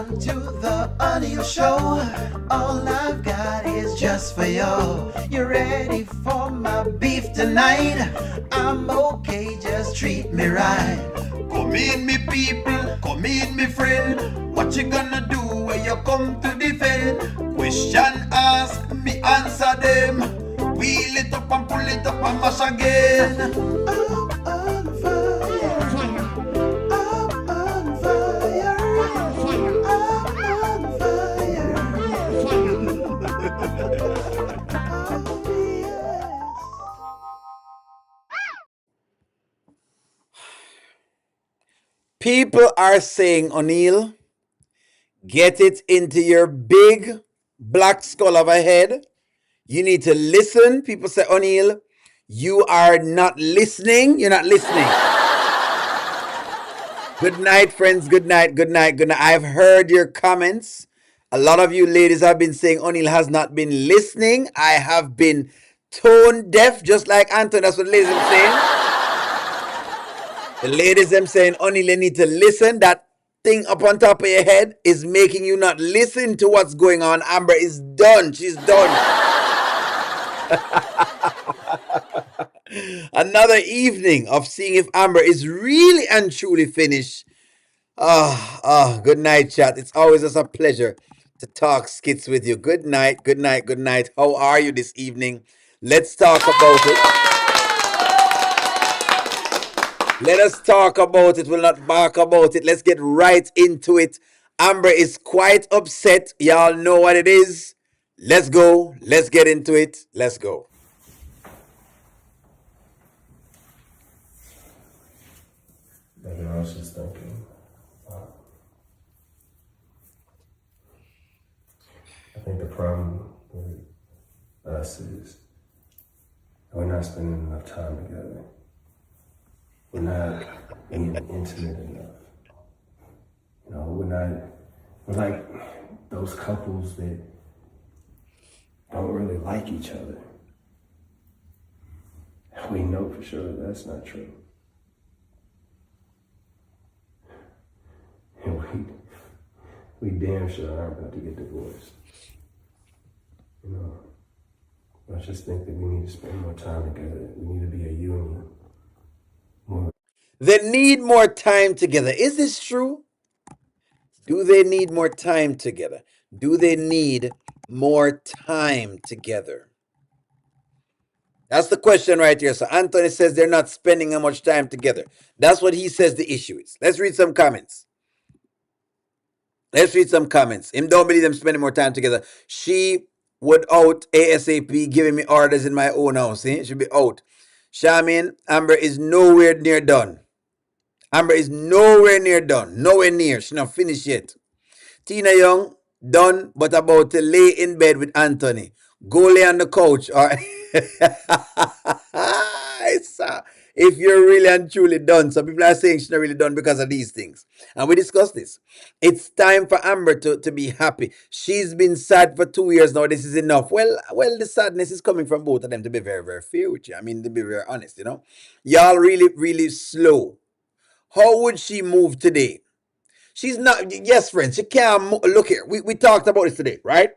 Welcome to the Oneiltv show. All I've got is just for you. You ready for my beef tonight? I'm okay, just treat me right. Come in, me people, come in, me friend. What you gonna do when you come to defend? Question ask, me answer them. Wheel it up and pull it up and mash again. I'm on fire. I'm on fire. I'm on fire. Oh, yes. People are saying, Oneil, get it into your big black skull of a head. You need to listen. People say, Oneil, you are not listening. You're not listening. Good night, friends. Good night. Good night. Good night. I've heard your comments. A lot of you ladies have been saying Oneil has not been listening. I have been tone deaf, just like Anton. That's what the ladies are saying. The ladies them saying, Oneil, you need to listen. That thing up on top of your head is making you not listen to what's going on. Amber is done. She's done. Another evening of seeing if Amber is really and truly finished. Good night, chat. It's always just a pleasure to talk skits with you. Good night, good night, good night. How are you this evening? Let's talk about it. Let us talk about it. We'll not bark about it. Let's get right into it. Amber is quite upset. Y'all know what it is. Let's go. Let's get into it. Let's go. Maybe I was just thinking, I think the problem with us is we're not spending enough time together. We're not being intimate enough. You know, we're like those couples that don't really like each other. We know for sure that's not true. And we damn sure aren't about to get divorced. You know, I just think that we need to spend more time together. We need to be a union. They need more time together. Is this true? Do they need more time together? Do they need more time together? That's the question right here. So Anthony says they're not spending how much time together. That's what he says the issue is. Let's read some comments. Let's read some comments. Him don't believe them spending more time together. She would out ASAP giving me orders in my own house. See? She'll be out. Shamin, Amber is nowhere near done. Amber is nowhere near done. Nowhere near. She's not finished yet. Tina Young, done, but about to lay in bed with Anthony. Go lay on the couch. All right. If you're really and truly done, some people are saying she's not really done because of these things. And we discussed this. It's time for Amber to be happy. She's been sad for 2 years now. This is enough. Well, the sadness is coming from both of them, to be very, very fair with you. I mean, to be very honest, you know. Y'all really, really slow. How would she move today? She's not, yes, friends, she can't move. Look here, we talked about this today, right?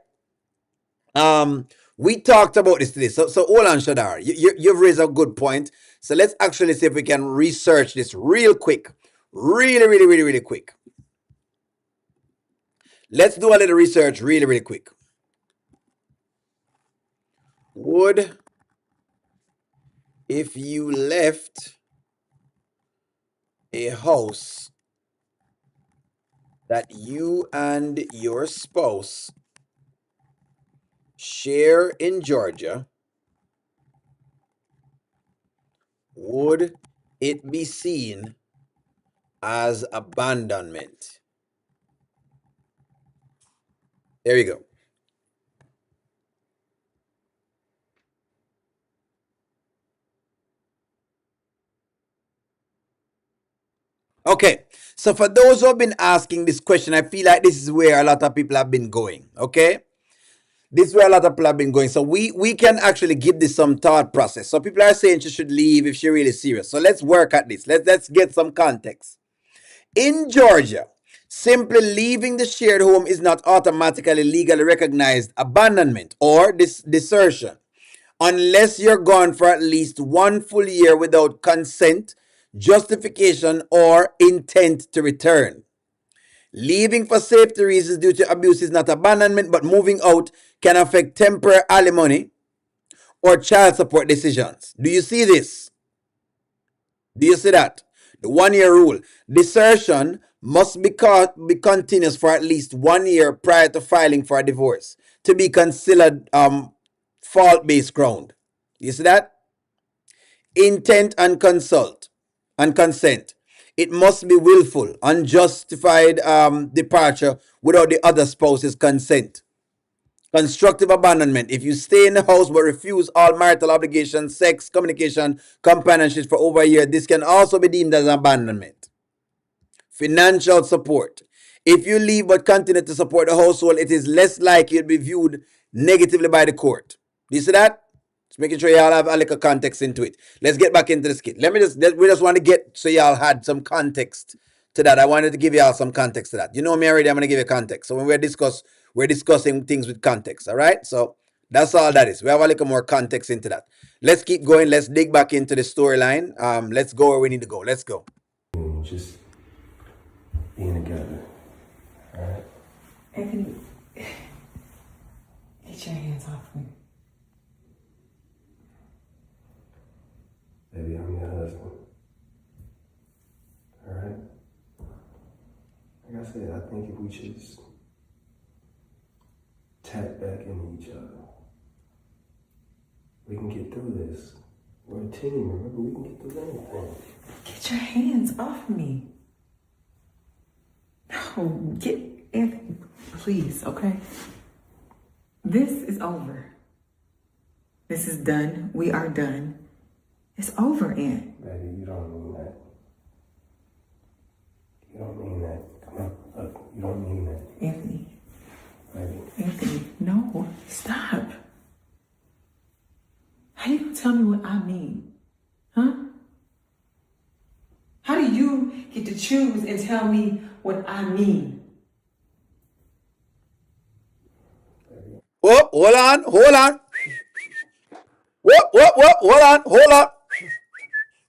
We talked about this today. So hold on, Shadar. You've raised a good point. So let's actually see if we can research this real quick. Really, really, really, really quick. Let's do a little research really, really quick. Would, if you left a house that you and your spouse share in Georgia, would it be seen as abandonment? There you go. Okay, so for those who have been asking this question, I feel like this is where a lot of people have been going, okay? This is where a lot of people have been going. So we can actually give this some thought process. So people are saying she should leave if she's really serious. So let's work at this. Let's get some context. In Georgia, Simply leaving the shared home is not automatically legally recognized abandonment or desertion unless you're gone for at least 1 full year without consent, justification, or intent to return. Leaving for safety reasons due to abuse is not abandonment, but moving out can affect temporary alimony or child support decisions. Do you see this? Do you see that? The 1 year rule. Desertion must be continuous for at least 1 year prior to filing for a divorce to be considered fault-based ground. You see that? Intent and consent. It must be willful, unjustified departure without the other spouse's consent. Constructive abandonment. If you stay in the house but refuse all marital obligations, sex, communication, companionship for over a year, this can also be deemed as abandonment. Financial support. If you leave but continue to support the household, it is less likely to be viewed negatively by the court. Do you see that? Just making sure y'all have a little context into it. Let's get back into the skit. We just want to get so y'all had some context to that. I wanted to give y'all some context to that. You know me already, I'm going to give you context. So when we're discussing things with context, all right? So that's all that is. We have a little more context into that. Let's keep going. Let's dig back into the storyline. Let's go where we need to go. Let's go. Just being together, all right? Anthony, get your hands off me. Baby, I'm your husband. All right? Like I said, I think if we just tap back into each other, we can get through this. We're a team, remember? We can get through anything. Get your hands off me. No, get Anthony, please, okay? This is over. This is done. We are done. It's over, Aunt. Baby, you don't mean that. You don't mean that. Come on, look, you don't mean that. Anthony. Baby. Anthony, no, stop. How you gonna tell me what I mean? Huh? How do you get to choose and tell me what I mean? Whoop, hold on. Whoop, hold on.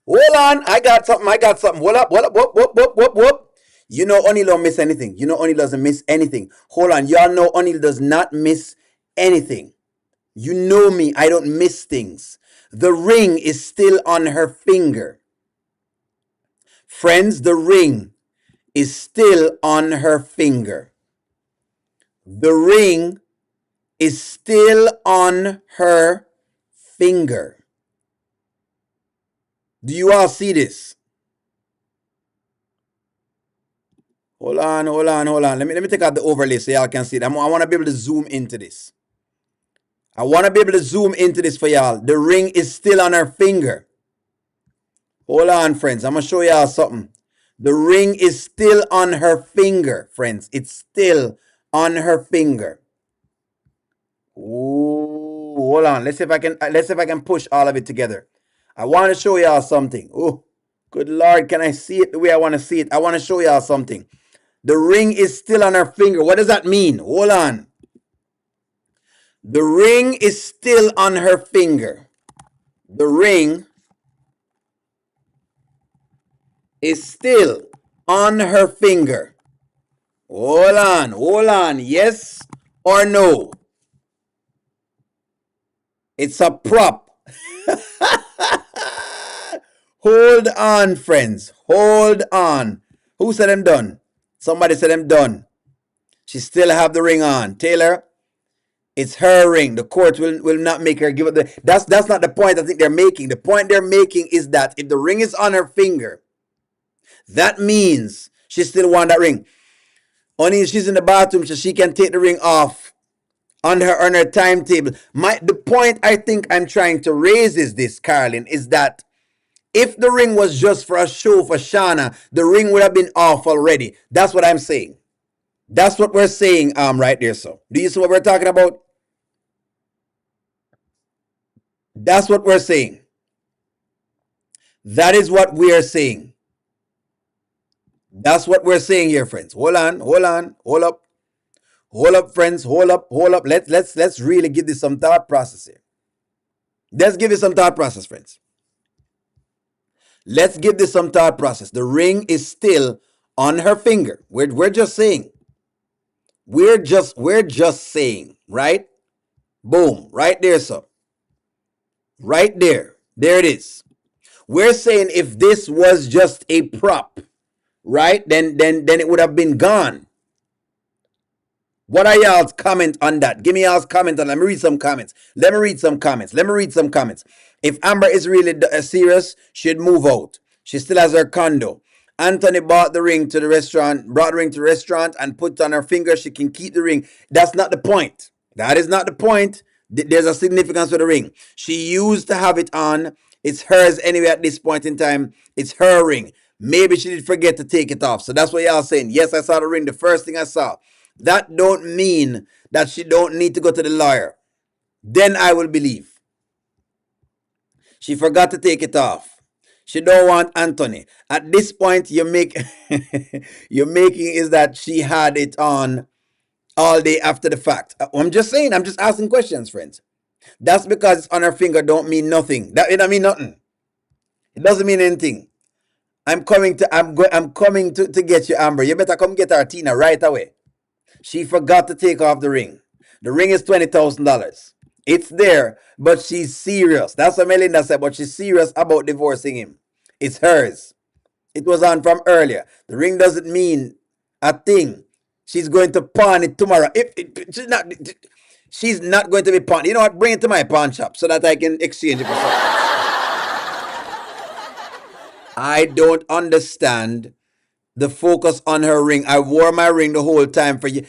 Hold on. I got something. Hold up. Whoop. You know Oneil don't miss anything. You know Oneil doesn't miss anything. Hold on. Y'all know Oneil does not miss anything. You know me. I don't miss things. The ring is still on her finger. Friends, the ring is still on her finger. The ring is still on her finger. Do you all see this? Hold on. Let me take out the overlay so y'all can see it. I want to be able to zoom into this. I want to be able to zoom into this for y'all. The ring is still on her finger. Hold on, friends. I'm going to show y'all something. The ring is still on her finger, friends. It's still on her finger. Ooh, hold on. Let's see if I can push all of it together. I want to show y'all something. Oh, good Lord. Can I see it the way I want to see it? I want to show y'all something. The ring is still on her finger. What does that mean? Hold on. The ring is still on her finger. The ring is still on her finger. Hold on. Yes or no? It's a prop. Hold on, friends. Hold on. Who said I'm done? Somebody said I'm done. She still have the ring on. Taylor, it's her ring. The court will not make her give it the... That's not the point I think they're making. The point they're making is that if the ring is on her finger, that means she still wants that ring. Only if she's in the bathroom so she can take the ring off on her timetable. The point I think I'm trying to raise is this, Carlin, is that if the ring was just for a show for Shauna, the ring would have been off already. That's what I'm saying. That's what we're saying right there. So do you see what we're talking about? That's what we're saying. That is what we are saying. That's what we're saying here, friends. Hold on, hold up, friends, hold up. Let's really give this some thought process here. Let's give it some thought process, friends. Let's give this some thought process. The ring is still on her finger. We're just saying. We're just saying, right? Boom, right there, so. Right there. There it is. We're saying if this was just a prop, right? Then it would have been gone. What are y'all's comment on that? Give me y'all's comment on. Let me read some comments. If Amber is really serious, she'd move out. She still has her condo. Anthony brought the ring to the restaurant and put it on her finger. She can keep the ring. That's not the point. That is not the point. There's a significance to the ring. She used to have it on. It's hers anyway at this point in time. It's her ring. Maybe she did forget to take it off. So that's what y'all saying. Yes, I saw the ring. The first thing I saw. That don't mean that she don't need to go to the lawyer. Then I will believe. She forgot to take it off. She don't want Anthony. At this point, you're making is that she had it on all day after the fact. I'm just saying. I'm just asking questions, friends. That's because it's on her finger don't mean nothing. That it don't mean nothing. It doesn't mean anything. I'm coming to get you, Amber. You better come get our Tina right away. She forgot to take off the ring. The ring is $20,000. It's there, but she's serious. That's what Melinda said, but she's serious about divorcing him. It's hers. It was on from earlier. The ring doesn't mean a thing. She's going to pawn it tomorrow. She's not going to be pawned. You know what? Bring it to my pawn shop so that I can exchange it for something. I don't understand the focus on her ring. I wore my ring the whole time for you.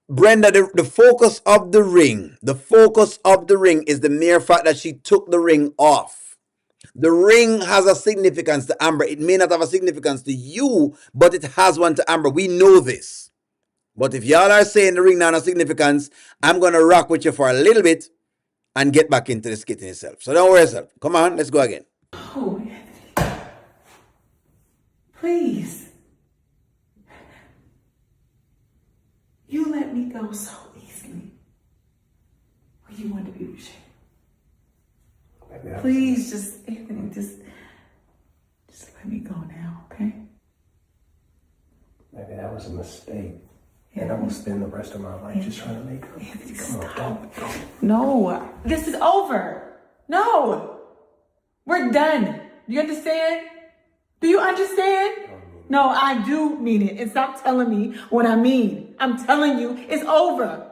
Brenda, the focus of the ring is the mere fact that she took the ring off. The ring has a significance to Amber. It may not have a significance to you, but it has one to Amber. We know this. But if y'all are saying the ring not has significance, I'm going to rock with you for a little bit and get back into the skit in itself. So don't worry yourself. Come on, let's go again. Oh, Anthony. Please. You let me go so easily. When you want to be with Shayla. Please, just, Anthony, just let me go now, okay? Maybe that was a mistake. And I'm going to spend the rest of my life just trying to make her. Anthony, Come on, don't. No, this is over. No. We're done. Do you understand? Do you understand? No, I do mean it. And stop telling me what I mean. I'm telling you, it's over.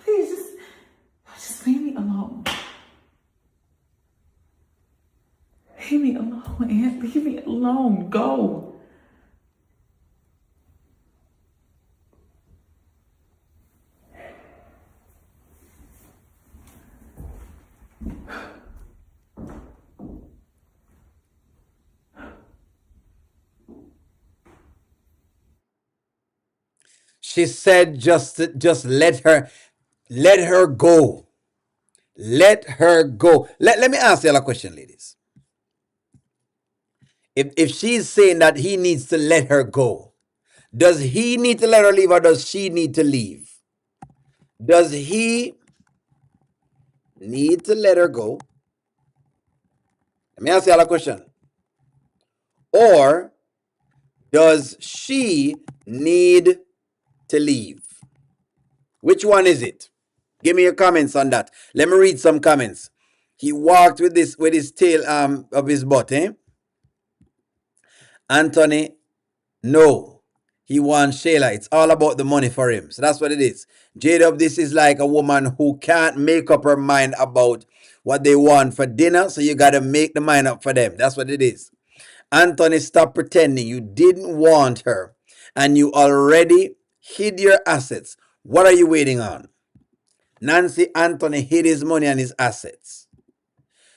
Please, just leave me alone. Leave me alone, Aunt. Leave me alone. Go. She said just let her go. Let her go. Let me ask you a question, ladies. If she's saying that he needs to let her go, does he need to let her leave or does she need to leave? Does he need to let her go? Let me ask you a question. Or does she need to leave? Which one is it? Give me your comments on that. Let me read some comments. He walked with his tail of his butt, eh? Anthony, no. He wants Shayla. It's all about the money for him. So that's what it is. J-Dub, this is like a woman who can't make up her mind about what they want for dinner. So you got to make the mind up for them. That's what it is. Anthony, stop pretending you didn't want her and you already hid your assets. What are you waiting on? Nancy, Anthony hid his money and his assets.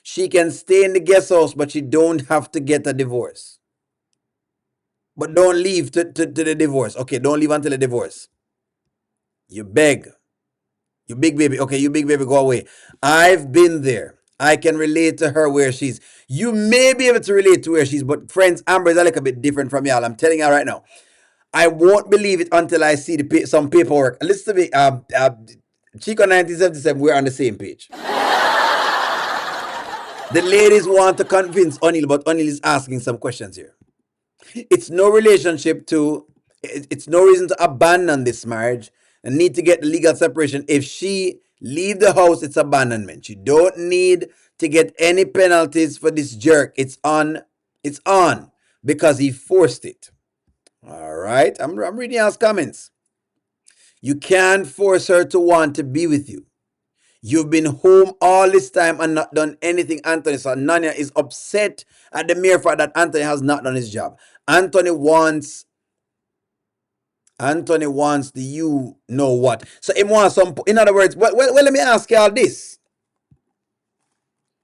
She can stay in the guest house, but she don't have to get a divorce. But don't leave to the divorce. Okay, don't leave until the divorce. You beg. You big baby. Okay, you big baby, go away. I've been there. I can relate to her where she's. You may be able to relate to where she's, but friends, Amber is a little bit different from y'all. I'm telling you right now. I won't believe it until I see some paperwork. Listen to me. Chico 1977, we're on the same page. The ladies want to convince Oneil, but Oneil is asking some questions here. It's no relationship to, it's no reason to abandon this marriage and need to get the legal separation. If she leave the house, it's abandonment. You don't need to get any penalties for this jerk. It's on because he forced it. All right, I'm reading y'all's comments. You can't force her to want to be with you. You've been home all this time and not done anything, Anthony. So Nanya is upset at the mere fact that Anthony has not done his job. Anthony wants the you know what. So he wants some, in other words, well, let me ask y'all this.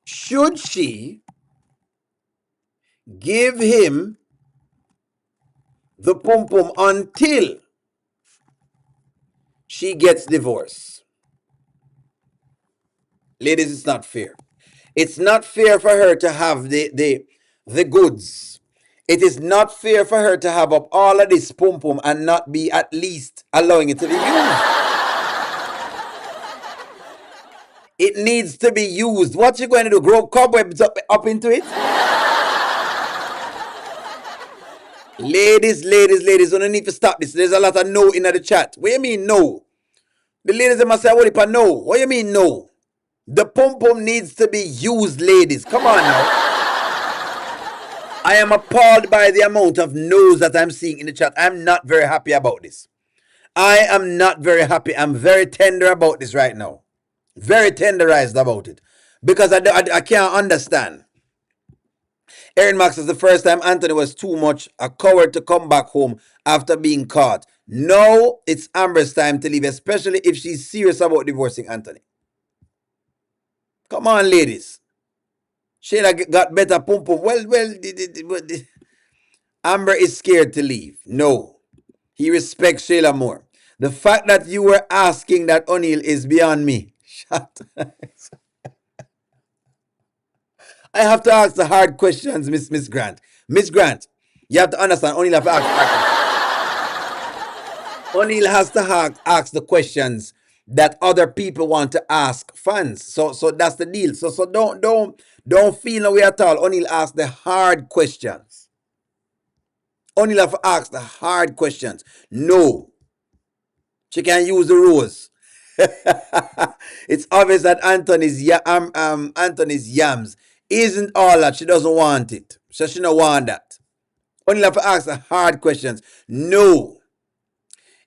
Should she give him the pum pum until she gets divorced? Ladies, it's not fair. It's not fair for her to have the goods. It is not fair for her to have up all of this pum pum and not be at least allowing it to be used. It needs to be used. What you going to do? Grow cobwebs up into it? Ladies, you don't need to stop this. There's a lot of no in the chat. What do you mean no? The ladies they must say, what if I no? What do you mean no? The pum pum needs to be used, ladies. Come on now. I am appalled by the amount of no's that I'm seeing in the chat. I'm not very happy about this. I am not very happy. I'm very tender about this right now. Very tenderized about it. Because I can't understand. Aaron Max says the first time Anthony was too much a coward to come back home after being caught. Now it's Amber's time to leave, especially if she's serious about divorcing Anthony. Come on, ladies. Shayla got better pum pum. Well, Amber is scared to leave. No. He respects Shayla more. The fact that you were asking that Oneil is beyond me. Shut up. I have to ask the hard questions, Miss Grant. Miss Grant, you have to understand, Oneil have to ask. Oneil has to ask the questions that other people want to ask fans. So that's the deal. So don't feel no way at all. Oneil ask the hard questions. Oneil have to ask the hard questions. No. She can use the rose. It's obvious that Anthony's yams isn't all that. She doesn't want it. So she don't want that. Only have to ask the hard questions. No.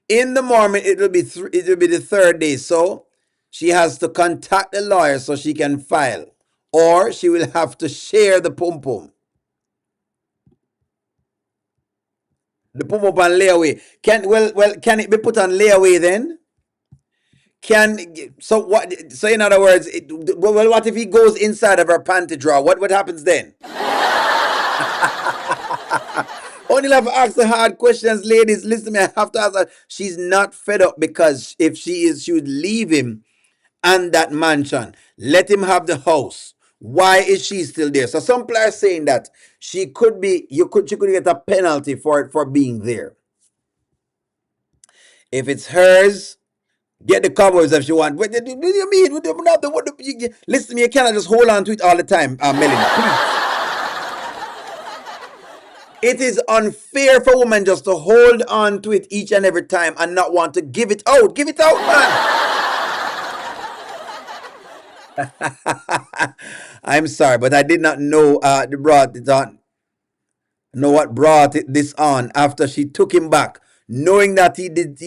In the morning, it will be the third day. So she has to contact the lawyer so she can file. Or she will have to share the pum pum. The pum pum on layaway. Can it be put on layaway then? So in other words, what if he goes inside of her panty drawer? What happens then? Only have to ask the hard questions, ladies. Listen to me, I have to ask her. She's not fed up because if she would leave him and that mansion. Let him have the house. Why is she still there? So some people are saying that she could get a penalty for being there. If it's hers, get the covers if you want. What do you mean? Listen to me, you cannot just hold on to it all the time, Melanie. Please. It is unfair for women just to hold on to it each and every time and not want to give it out. Give it out, man. I'm sorry, but I did not know what brought this on after she took him back, knowing that he did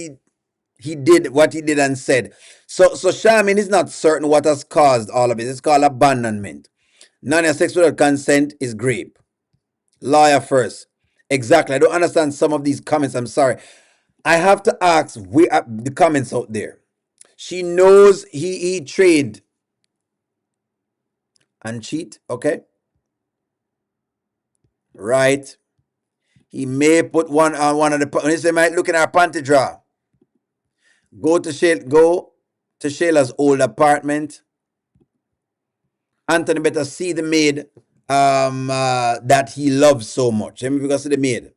what he did and said. So Charmin is not certain what has caused all of it. It's called abandonment. Non-sex without consent is grape. Lawyer first. Exactly. I don't understand some of these comments. I'm sorry. I have to ask the comments out there. She knows he trade and cheat. Okay. Right. He may put one on one of the. When he say, might look in our panty drawer. Go to Shayla's old apartment. Anthony better see the maid that he loves so much. Let me go see the maid.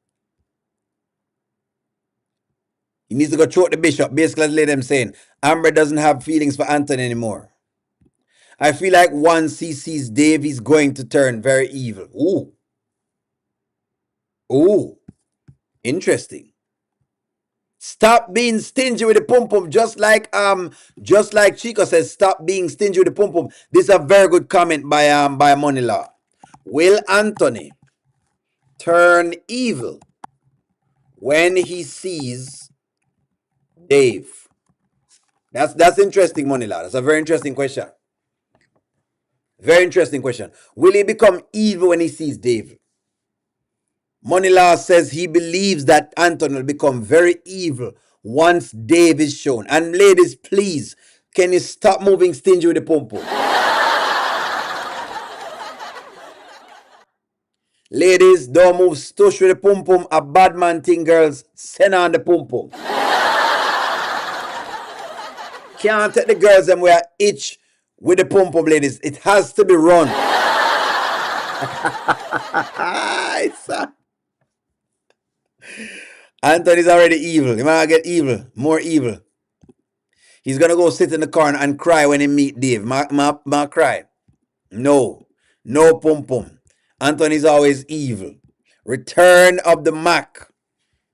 He needs to go choke the bishop. Basically, that's them saying Amber doesn't have feelings for Anthony anymore. I feel like once he sees Dave, he's going to turn very evil. Ooh. Ooh. Interesting. Stop being stingy with the pum pum, just like Chico says, stop being stingy with the pum pum. This is a very good comment by Money Law. Will Anthony turn evil when he sees Dave? That's interesting, Money Law. That's a very interesting question. Very interesting question. Will he become evil when he sees Dave? Money Law says he believes that Anthony will become very evil once Dave is shown. And ladies, please, can you stop moving stingy with the pum pum? Ladies, don't move stush with the pum pum. A bad man thing, girls. Send on the pum pum. Can't take the girls them where itch with the pum pum, ladies. It has to be run. Anthony's already evil. He might get evil, more evil. He's gonna go sit in the corner and cry when he meet Dave. Ma cry. No pum pum. Anthony's always evil. Return of the Mac.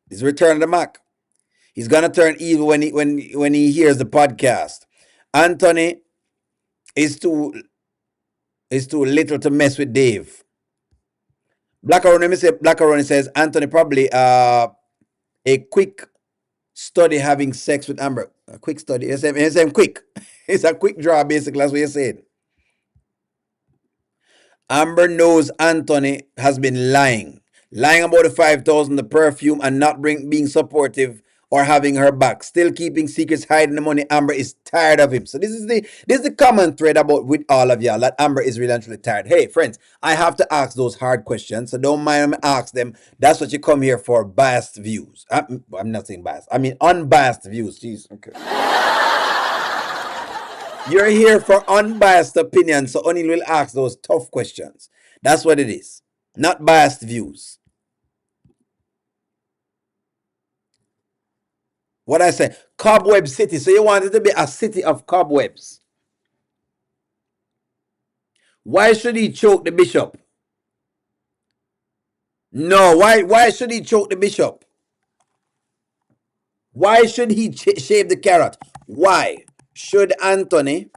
It's Return of the Mac. He's gonna turn evil when he hears the podcast. Anthony is too little to mess with Dave. Blackaroni says Anthony probably a quick study having sex with Amber. A quick study. It's quick. It's a quick draw, basically. That's what you're saying. Amber knows Anthony has been lying about the 5,000, the perfume, and not being supportive or having her back. Still keeping secrets, hiding the money. Amber is tired of him. So this is the common thread about with all of y'all, that Amber is really actually tired. Hey, friends, I have to ask those hard questions, so don't mind me ask them. That's what you come here for, biased views. I'm not saying biased. I mean unbiased views. Jeez. Okay. You're here for unbiased opinions, so Oneil will ask those tough questions. That's what it is. Not biased views. What I say? Cobweb city. So you want it to be a city of cobwebs. Why should he choke the bishop? No, why should he choke the bishop? Why should he shave the carrot? Why should Anthony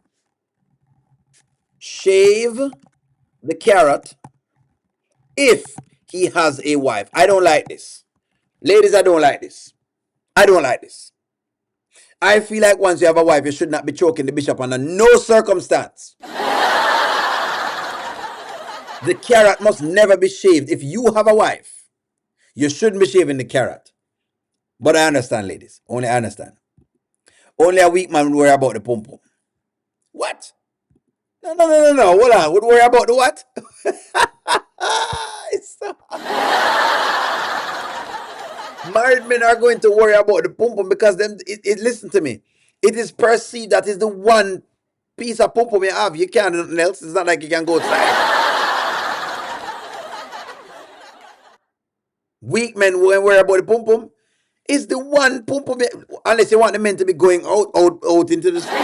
shave the carrot if he has a wife? I don't like this. Ladies, I don't like this. I don't like this. I feel like once you have a wife, you should not be choking the bishop under no circumstance. The carrot must never be shaved. If you have a wife, you shouldn't be shaving the carrot. But I understand, ladies. Only I understand. Only a weak man would worry about the pum pum. What? No. Hold on. Would worry about the what? Married men are going to worry about the pum pum because listen to me. It is perceived that is the one piece of pum pum you have. You can't do nothing else. It's not like you can go outside. Weak men won't worry about the pum pum. It's the one pum pum, unless you want the men to be going out into the street.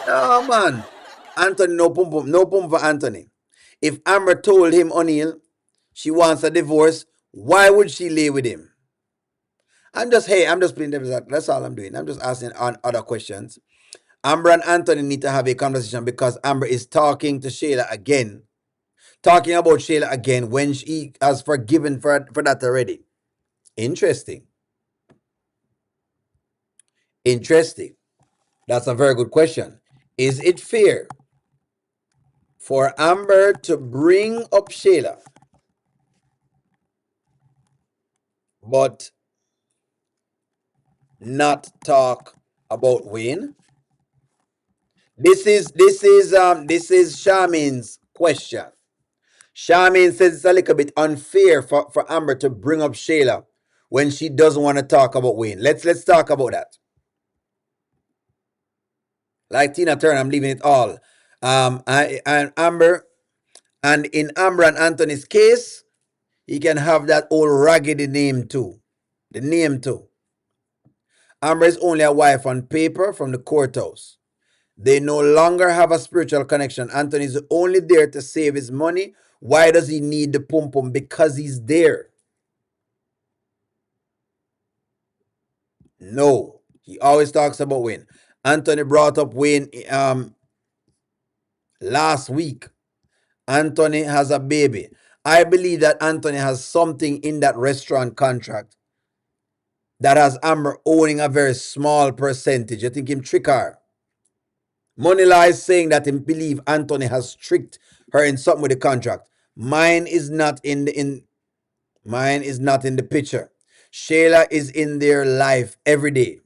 Oh man. Anthony, no pum pum. No pum for Anthony. If Amber told him, Oneil, she wants a divorce, why would she lay with him? I'm just playing devil's advocate. That's all I'm doing. I'm just asking on other questions. Amber and Anthony need to have a conversation because Amber is talking to Shayla again. Talking about Shayla again when she has forgiven for that already. Interesting. That's a very good question. Is it fair for Amber to bring up Shayla, but not talk about Wayne? This is Charmaine's question. Charmaine says it's a little bit unfair for Amber to bring up Shayla when she doesn't want to talk about Wayne. Let's talk about that. Like Tina Turner, I'm leaving it all And Amber, and in Amber and Anthony's case, he can have that old raggedy name too. The name too. Amber is only a wife on paper from the courthouse. They no longer have a spiritual connection. Anthony is only there to save his money. Why does he need the pum pum? Because he's there. No. He always talks about Wayne. Anthony brought up Wayne last week. Anthony has a baby. I believe that Anthony has something in that restaurant contract that has Amber owning a very small percentage. You think him trick her? Moneyla is saying that him believe Anthony has tricked her in something with the contract. Mine is not in the picture. Shayla is in their life every day.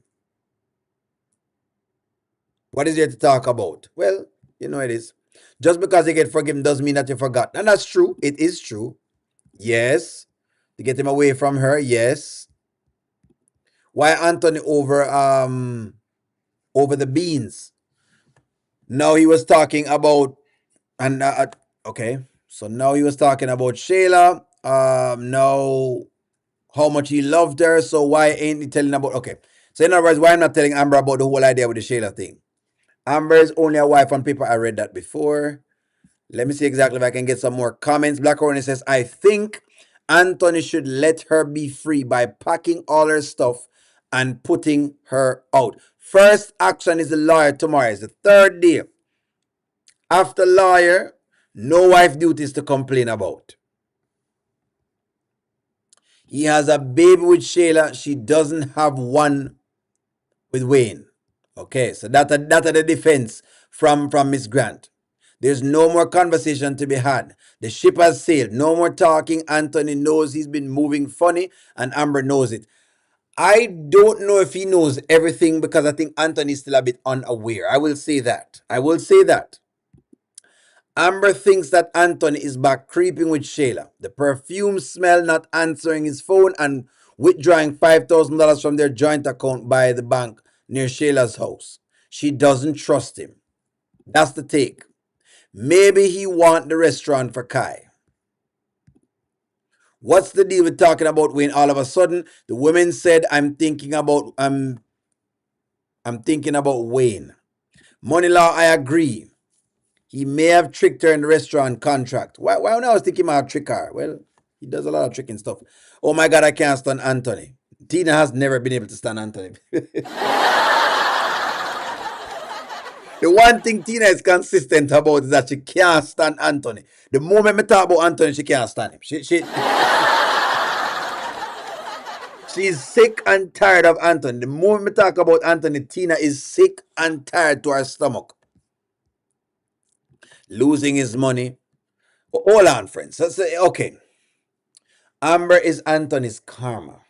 What is there to talk about? Well, you know it is. Just because you get forgiven doesn't mean that you forgot. And that's true. It is true. Yes. To get him away from her, yes. Why Anthony over the beans? Now he was talking about okay. So now he was talking about Shayla. Now how much he loved her. So why ain't he telling about okay? So in other words, why I'm not telling Amber about the whole idea with the Shayla thing? Amber is only a wife on paper. I read that before. Let me see exactly if I can get some more comments. Black Hornet says, I think Anthony should let her be free by packing all her stuff and putting her out. First action is the lawyer tomorrow. It's the third day. After lawyer, no wife duties to complain about. He has a baby with Shayla. She doesn't have one with Wayne. Okay, so that's the defense from Miss Grant. There's no more conversation to be had. The ship has sailed. No more talking. Anthony knows he's been moving funny, and Amber knows it. I don't know if he knows everything because I think Anthony's still a bit unaware. I will say that. Amber thinks that Anthony is back creeping with Shayla. The perfume smell, not answering his phone, and withdrawing $5,000 from their joint account by the bank near Shayla's house. She doesn't trust him. That's the take. Maybe he want the restaurant for Kai. What's the deal with talking about Wayne all of a sudden? The women said, I'm thinking about Wayne. Money Law, I agree. He may have tricked her in the restaurant contract. Why when I was thinking about trick her? Well, he does a lot of tricking stuff. Oh my God, I can't stand Anthony. Tina has never been able to stand Anthony. The one thing Tina is consistent about is that she can't stand Anthony. The moment we talk about Anthony, she can't stand him. She's sick and tired of Anthony. The moment we talk about Anthony, Tina is sick and tired to her stomach. Losing his money. Hold on, friends. Let's say, okay. Amber is Anthony's karma.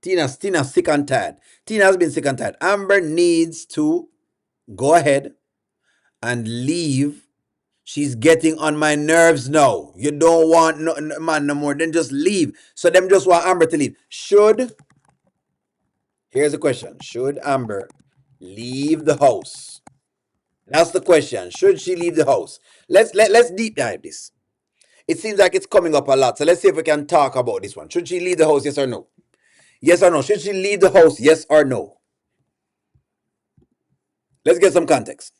Tina's sick and tired. Tina has been sick and tired. Amber needs to go ahead and leave. She's getting on my nerves now. You don't want no man no more. Then just leave. So them just want Amber to leave. Here's the question. Should Amber leave the house? That's the question. Should she leave the house? Let's deep dive this. It seems like it's coming up a lot. So let's see if we can talk about this one. Should she leave the house? Yes or no? Yes or no? Should she leave the house? Yes or no? Let's get some context.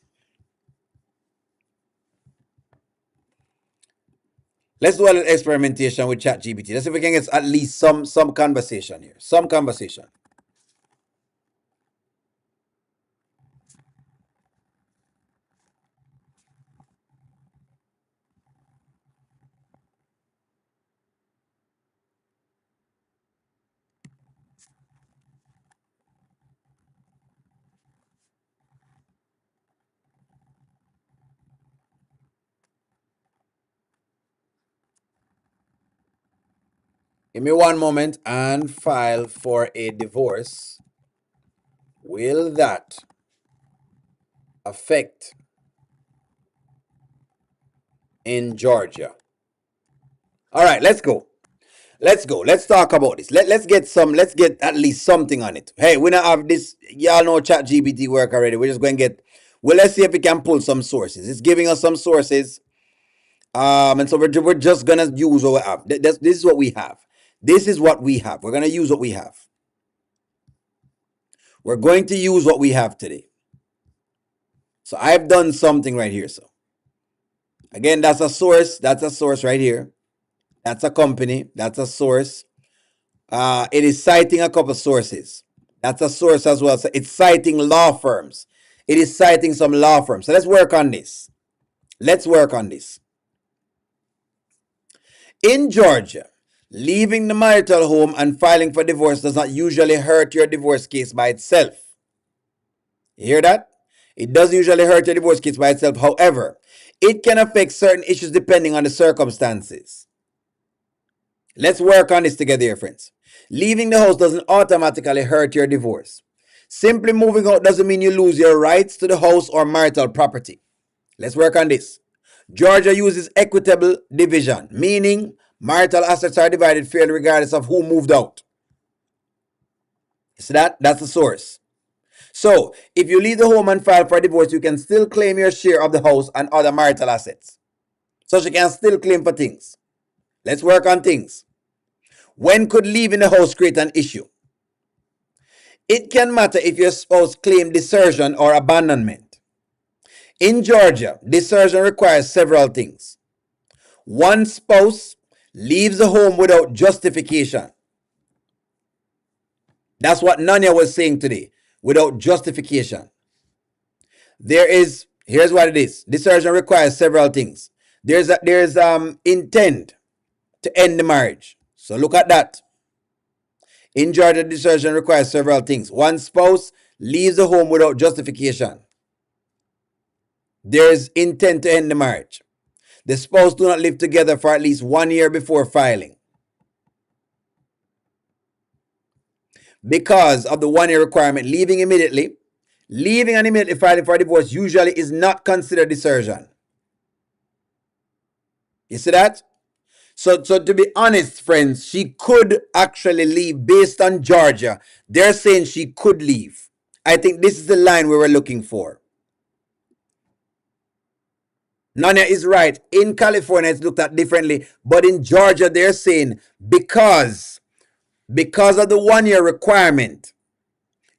Let's do a little experimentation with ChatGPT. Let's see if we can get at least some conversation here. Some conversation. Give me one moment and file for a divorce. Will that affect in Georgia? All right, let's go. Let's talk about this. Let's get at least something on it. Hey, we don't have this. Y'all know ChatGPT work already. We're just going to get Well, let's see if we can pull some sources. It's giving us some sources. And so we're just gonna use what we have. This is what we have. This is what we have. We're gonna use what we have. We're going to use what we have today. So I've done something right here. So again, that's a source. That's a source right here. That's a company. That's a source. It is citing a couple sources. That's a source as well. So it's citing law firms. It is citing some law firms. So let's work on this. Let's work on this. In Georgia, leaving the marital home and filing for divorce does not usually hurt your divorce case by itself. You hear that? It doesn't usually hurt your divorce case by itself. However, it can affect certain issues depending on the circumstances. Let's work on this together, here, friends. Leaving the house doesn't automatically hurt your divorce. Simply moving out doesn't mean you lose your rights to the house or marital property. Let's work on this. Georgia uses equitable division, meaning marital assets are divided fairly regardless of who moved out. So that's the source. So if you leave the home and file for divorce, you can still claim your share of the house and other marital assets. So she can still claim for things. Let's work on things. When could leaving the house create an issue? It can matter if your spouse claimed desertion or abandonment. In Georgia, desertion requires several things. One spouse leaves the home without justification. That's what Nanya was saying today. Without justification. Here's what it is. Desertion requires several things. There's intent to end the marriage. So look at that. In Georgia, desertion requires several things. One spouse leaves the home without justification. There's intent to end the marriage. The spouse do not live together for at least 1 year before filing. Because of the 1 year requirement, leaving and immediately filing for divorce usually is not considered desertion. You see that? So to be honest, friends, she could actually leave based on Georgia. They're saying she could leave. I think this is the line we were looking for. Nanya is right. In California, it's looked at differently. But in Georgia, they're saying because of the 1 year requirement,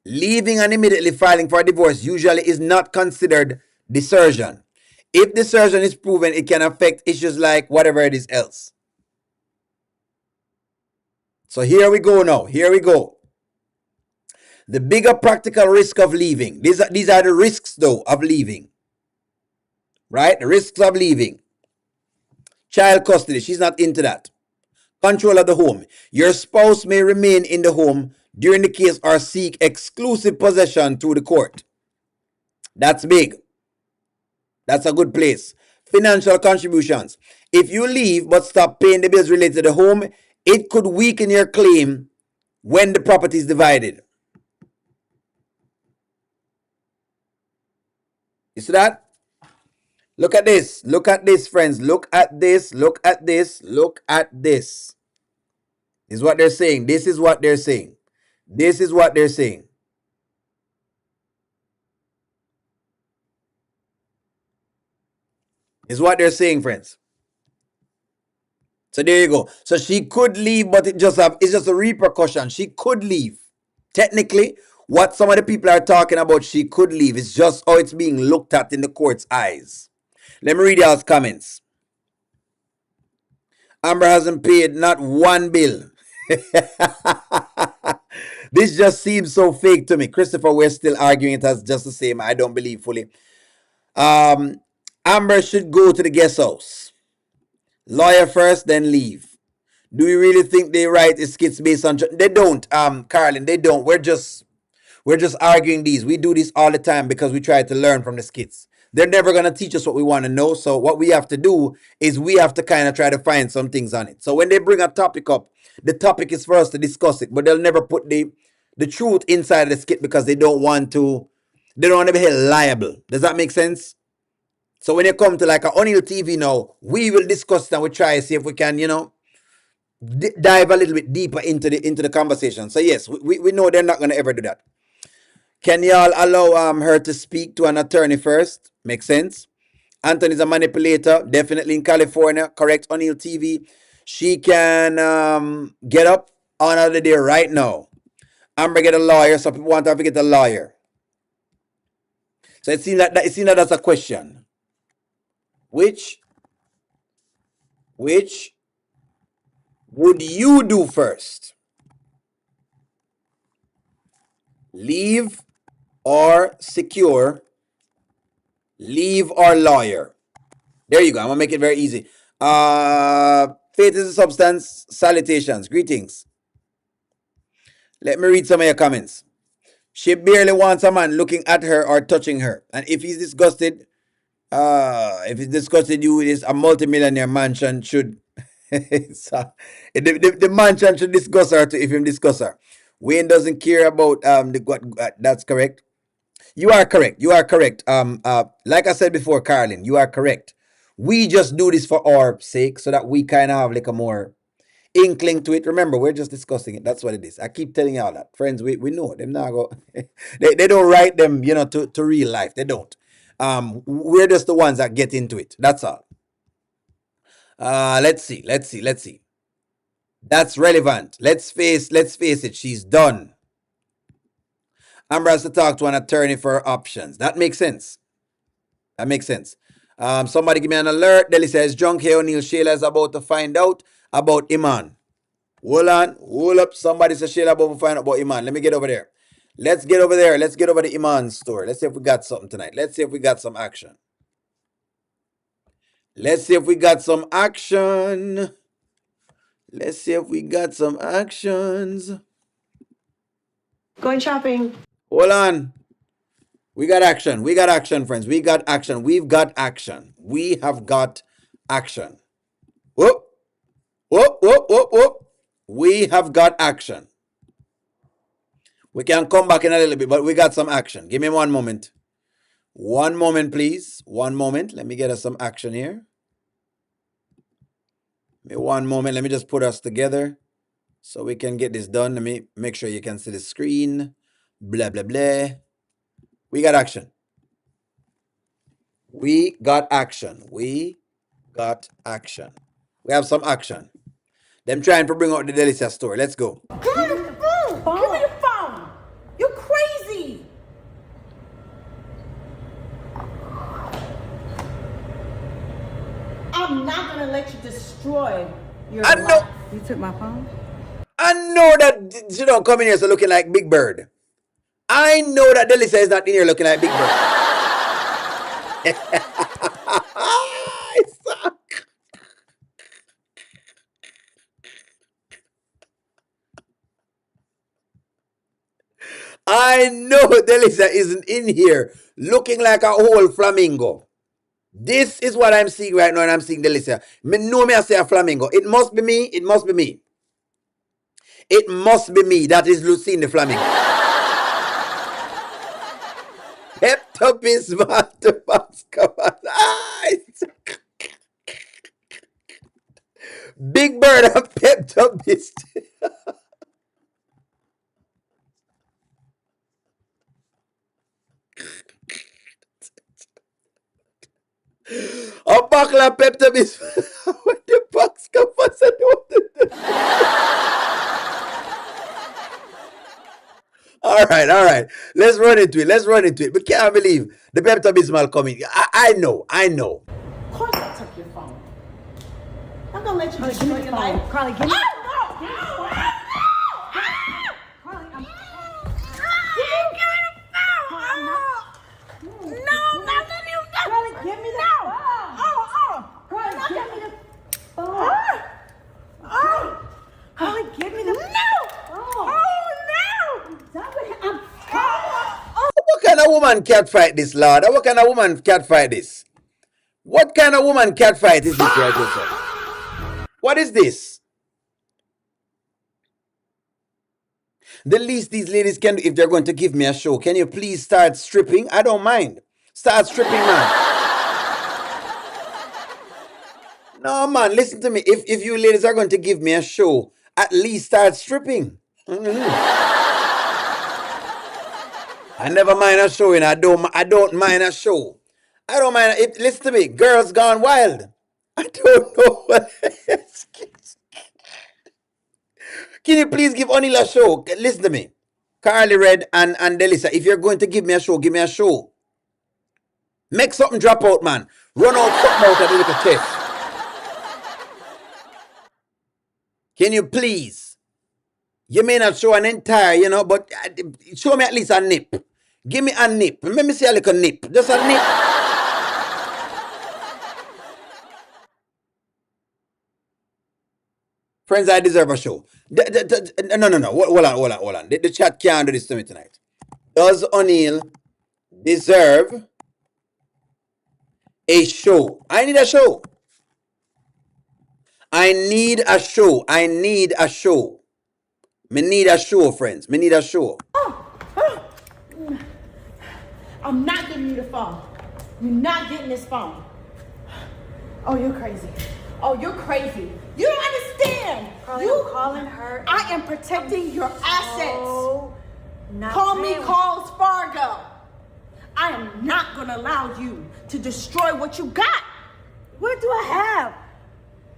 leaving and immediately filing for a divorce usually is not considered desertion. If desertion is proven, it can affect issues like whatever it is else. So here we go now. Here we go. The bigger practical risk of leaving. These are the risks, though, of leaving. Right? The risks of leaving. Child custody. She's not into that. Control of the home. Your spouse may remain in the home during the case or seek exclusive possession through the court. That's big. That's a good place. Financial contributions. If you leave but stop paying the bills related to the home, it could weaken your claim when the property is divided. You see that? Look at this. Look at this, friends. Look at this. Look at this. Look at this. This is what they're saying. This is what they're saying. This is what they're saying. This is what they're saying, friends. So there you go. So she could leave, but it's just a repercussion. She could leave. Technically, what some of the people are talking about, she could leave. It's just how it's being looked at in the court's eyes. Let me read y'all's comments. Amber hasn't paid not one bill. This just seems so fake to me. Christopher, we're still arguing it as just the same. I don't believe fully. Amber should go to the guest house. Lawyer first, then leave. Do you really think they write skits based on... They don't, Carlin, they don't. We're just arguing these. We do this all the time because we try to learn from the skits. They're never going to teach us what we want to know. So what we have to do is we have to kind of try to find some things on it. So when they bring a topic up, the topic is for us to discuss it, but they'll never put the truth inside of the skit because they don't want to be held liable. Does that make sense? So when you come to like a Oneiltv now, we will discuss it and we try to see if we can, dive a little bit deeper into the conversation. So yes, we know they're not going to ever do that. Can y'all allow her to speak to an attorney first? Makes sense. Anthony's a manipulator, definitely in California. Correct, Oneiltv. She can get up on another day right now. Amber get a lawyer, so people want her to get a lawyer. So it seems that that's a question. Which would you do first? Leave or secure? Leave or lawyer? There you go. I'm gonna make it very easy. Faith is a substance. Salutations. Greetings. Let me read some of your comments. She barely wants a man looking at her or touching her. And if he's disgusted, you, it is a multimillionaire mansion should the mansion should discuss her to if him discuss her. Wayne doesn't care about that's correct. You are correct. You are correct. Like I said before, Carlin, you are correct. We just do this for our sake so that we kind of have like a more inkling to it. Remember, we're just discussing it. That's what it is. I keep telling y'all that. Friends, we know them now go they don't write them, to real life. They don't. We're just the ones that get into it. That's all. Let's see. That's relevant. Let's face it. She's done. Amber has to talk to an attorney for her options. That makes sense. Somebody give me an alert. Delicia says, Drunk here, O'Neil. Shayla is about to find out about Iman. Hold up. Somebody says Shayla about to find out about Iman. Let me get over there. Let's get over there. Let's get over to Iman's store. Let's see if we got something tonight. Let's see if we got some action. Going shopping. Hold on. We got action, friends. We got action. We have got action. Whoop. We have got action. We can come back in a little bit, but we got some action. Give me one moment. One moment, please. One moment. Let me get us some action here. Give me one moment. Let me just put us together so we can get this done. Let me make sure you can see the screen. Blah, blah, blah. We got action. We have some action. Them trying to bring out the Delicia story. Let's go. Give me the phone. Give me the phone. You're crazy. I'm not gonna let you destroy your I life. know. You took my phone? I know that she don't come in here so looking like Big Bird. I know that Delicia is not in here looking like Big Bird. I know Delicia isn't in here looking like a whole flamingo. This is what I'm seeing right now, and I'm seeing Delicia. Me I say a flamingo. It must be me. That is Lucine the flamingo. Peptopis Masterbox. Come on. Big Bird and Peptopis. A buckle of Peptopis. What the box come first? All right. Let's run into it. We can't believe the Pepto-Bismol coming. I know. Of course I took your phone. I'm gonna let you destroy your life. Carly, give me. Carly, I'm. Give me the phone. No, I'm not letting you go. Carly, give me the phone. Carly, give me the phone. Carly, give me the phone. No. What kind of woman cat fight this, Lord? What kind of woman cat fight this? What kind of woman cat fight is this right here, sir? What is this? The least these ladies can do if they're going to give me a show, can you please start stripping? I don't mind. Start stripping, man. No, man, listen to me. If you ladies are going to give me a show, at least start stripping. I never mind a show, and I don't mind a show. I don't mind it. Listen to me, Girls Gone Wild. I don't know what. Can you please give Oneil a show? Listen to me, Carly Red and Delicia. If you're going to give me a show, give me a show. Make something drop out, man. Run out something out of the little chest. Can you please? You may not show an entire, but show me at least a nip. Give me a nip. Let me see a little nip. Just a nip. Friends, I deserve a show. No. Hold on. The chat can't do this to me tonight. Does Oneil deserve a show? I need a show. I need a show. Me need a show, friends. Me need a show. I'm not giving you the phone. You're not getting this phone. Oh, you're crazy. You don't understand. Carly, you I'm calling her. I am protecting your assets. Not Call me playing. Calls Fargo. I am not gonna allow you to destroy what you got. What do I have?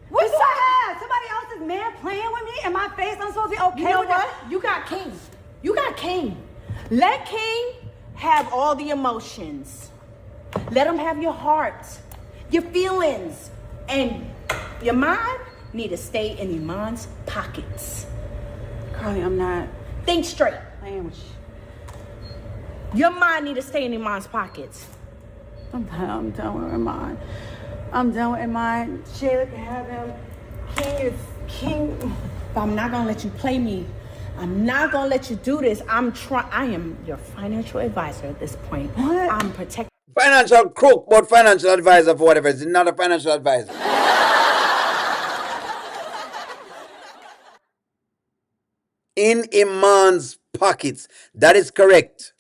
What do I have? Somebody else's man playing with me in my face? I'm supposed to be okay You know with what? that? You got King. Let King have all the emotions. Let him have your heart, your feelings, and your mind need to stay in Iman's pockets. Carly, I'm not Think straight. playing with you. Your mind need to stay in Iman's pockets. I'm done with mine. I'm done with mine. Shayla can have him. King is king. But I'm not gonna let you play me. I'm not gonna let you do this. I am your financial advisor at this point. What? I'm protecting. Financial crook, but financial advisor for whatever. It's not a financial advisor. In Iman's pockets. That is correct.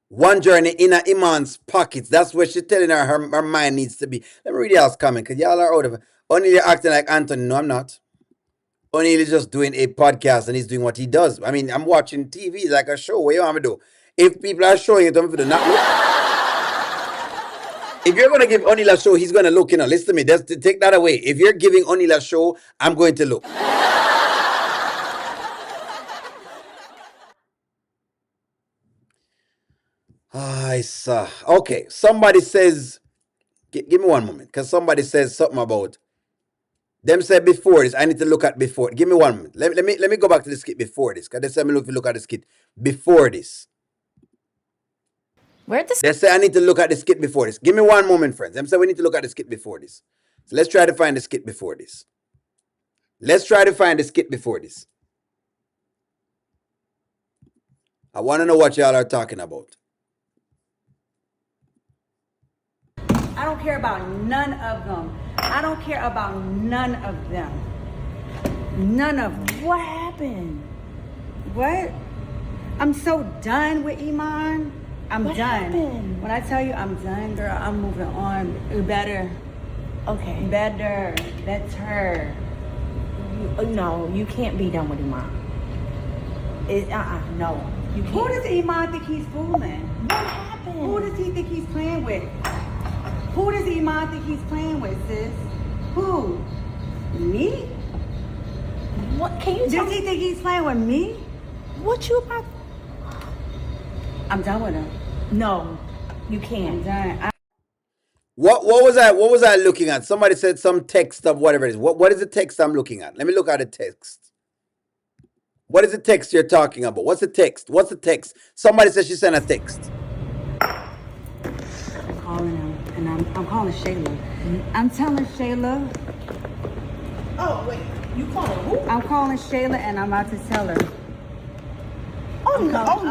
One journey in a Iman's pockets. That's what she's telling her mind needs to be. Let me read y'all's comment, because y'all are out of it. Oneil, you're acting like Anthony. No, I'm not. Oneil is just doing a podcast and he's doing what he does. I mean, I'm watching TV like a show. What you want me to do? If people are showing it, I'm going to not look. If you're going to give Oneil a show, he's going to look, listen to me. Just take that away. If you're giving Oneil a show, I'm going to look. I saw. Okay, somebody says, give me one moment, because somebody says something about them said before this. I need to look at before. Give me one moment. Let me go back to the skit before this, because they said me look at the skit before this. Where'd this? They say I need to look at the skit before this. Give me one moment, friends. Them say we need to look at the skit before this. So let's try to find the skit before this. I want to know what y'all are talking about. I don't care about none of them. None of them. What happened? What? I'm so done with Iman. I'm What done. happened? When I tell you I'm done, girl, I'm moving on. Better. Okay. Better. That's her. No, you can't be done with Iman. No. You can't. Who does Iman think he's fooling? What happened? Who does he think he's playing with? Who does Iman think he's playing with, sis? Who? Me? What can you tell Does he me? think he's playing with me? What you about? I'm done with him. No, you I'm can't. done. What was I looking at? Somebody said some text of whatever it is. What is the text I'm looking at? Let me look at the text. What is the text you're talking about? What's the text? Somebody said she sent a text. I'm calling him, and I'm calling Shayla. I'm telling Shayla. Oh wait, you calling who? I'm calling Shayla, and I'm about to tell her.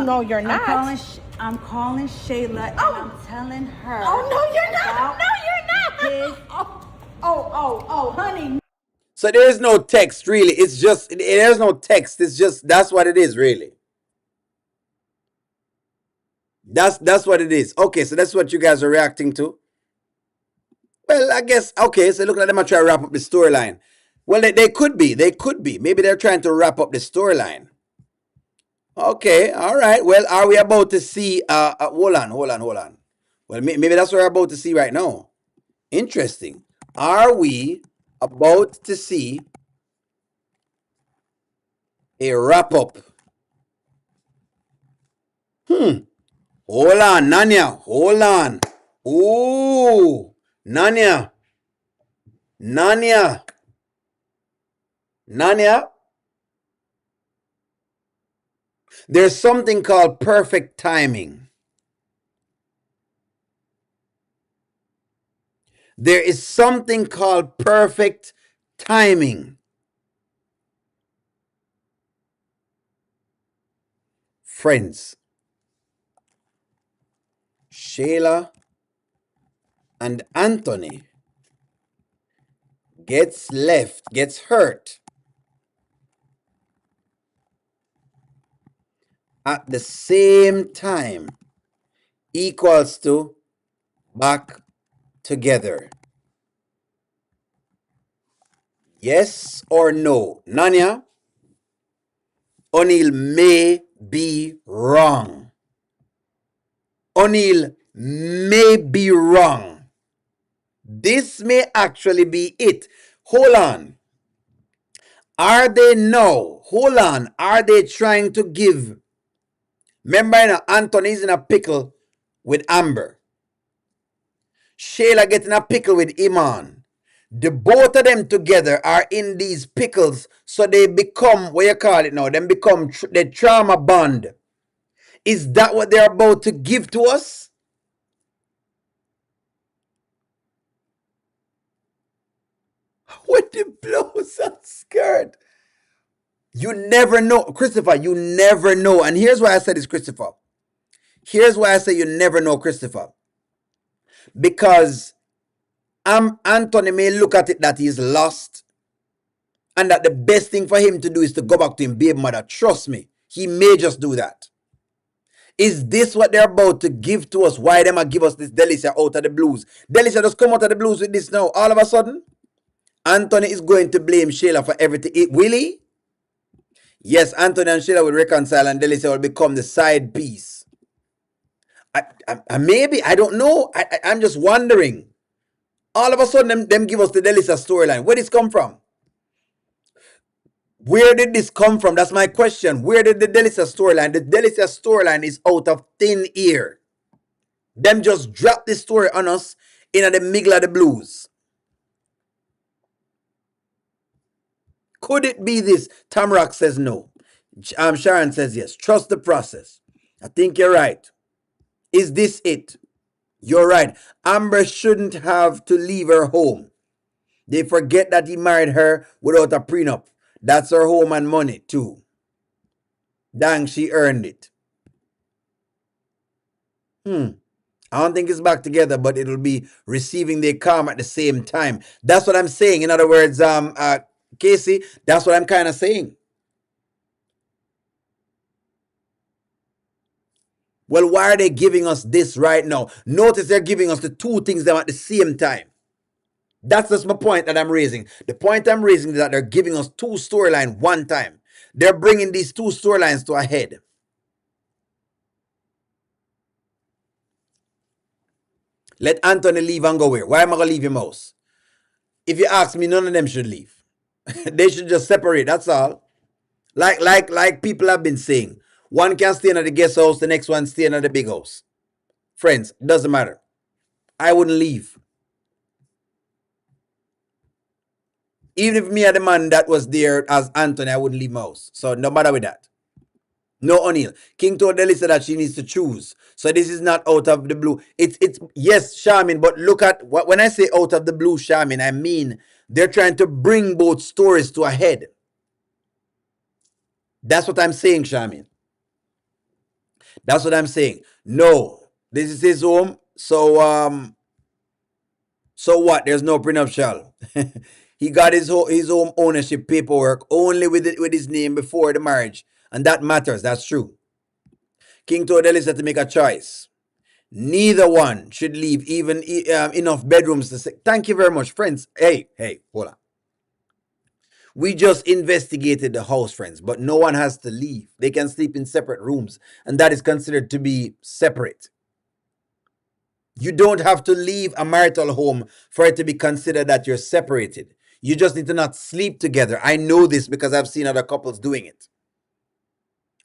No, you're not. I'm calling Shayla, and I'm telling her. Oh no, you're not. about No, you're his- not. Oh, honey. So there is no text, really. It's just, there's no text. It's just, that's what it is, really. That's what it is. Okay, so that's what you guys are reacting to. Well, I guess, okay, so look like them are trying to wrap up the storyline. Well, they could be. Maybe they're trying to wrap up the storyline. Okay, all right. Well, are we about to see? Hold on. Well, maybe that's what we're about to see right now. Interesting. Are we about to see a wrap up? Hold on, Nanya. Hold on. Ooh, Nanya. Nanya. Nanya. There's something called perfect timing. There is something called perfect timing. Friends, Shayla and Anthony gets hurt at the same time equals to back together. Yes or no? Nanya, Oneil may be wrong. Oneil may be wrong. This may actually be it. Hold on. Are they now? Hold on. Are they trying to give? Remember, now, Anthony's in a pickle with Amber. Shayla getting a pickle with Iman. The both of them together are in these pickles, so they become, what you call it now, them become the trauma bond. Is that what they're about to give to us? With the blouse and skirt. You never know, Christopher, you never know. And here's why I said it's Christopher. Here's why I say you never know, Christopher. Because Anthony may look at it that he's lost and that the best thing for him to do is to go back to him, baby mother. Trust me, he may just do that. Is this what they're about to give to us? Why them give us this Delicia out of the blues? Delicia just come out of the blues with this now. All of a sudden, Anthony is going to blame Shayla for everything. Will he? Yes, Anthony and Shayla will reconcile and Delicia will become the side piece. Maybe, I don't know. I'm just wondering. All of a sudden, them give us the Delicia storyline. Where did this come from? Where did this come from? That's my question. Where did the Delicia storyline? The Delicia storyline is out of thin air. Them just drop this story on us in the middle of the blues. Could it be this? Tamrock says no. Sharon says yes. Trust the process. I think you're right. Is this it? You're right. Amber shouldn't have to leave her home. They forget that he married her without a prenup. That's her home and money too. Dang, she earned it. I don't think it's back together, but it'll be receiving their karma at the same time. That's what I'm saying. In other words, Casey, that's what I'm kind of saying. Well, why are they giving us this right now? Notice they're giving us the two things them at the same time. That's just my point that I'm raising. The point I'm raising is that they're giving us two storylines one time. They're bringing these two storylines to a head. Let Anthony leave and go where? Why am I going to leave him house? If you ask me, none of them should leave. They should just separate, that's all. Like people have been saying. One can stay in the guest house, the next one stay in the big house. Friends, doesn't matter. I wouldn't leave. Even if me and the man that was there as Anthony, I wouldn't leave my house. So no matter with that. No, Oneil. King told Delicia that she needs to choose. So this is not out of the blue. It's yes, Charmin, but look at what when I say out of the blue, Charmin, I mean they're trying to bring both stories to a head. That's what I'm saying, Charmin. That's what I'm saying. No, this is his home. So what? There's no prenuptial. He got his home ownership paperwork only with his name before the marriage. And that matters. That's true. King told Delicia to make a choice. Neither one should leave even enough bedrooms to say. Thank you very much, friends. Hey, hold on. We just investigated the house, friends, but no one has to leave. They can sleep in separate rooms, and that is considered to be separate. You don't have to leave a marital home for it to be considered that you're separated. You just need to not sleep together. I know this because I've seen other couples doing it.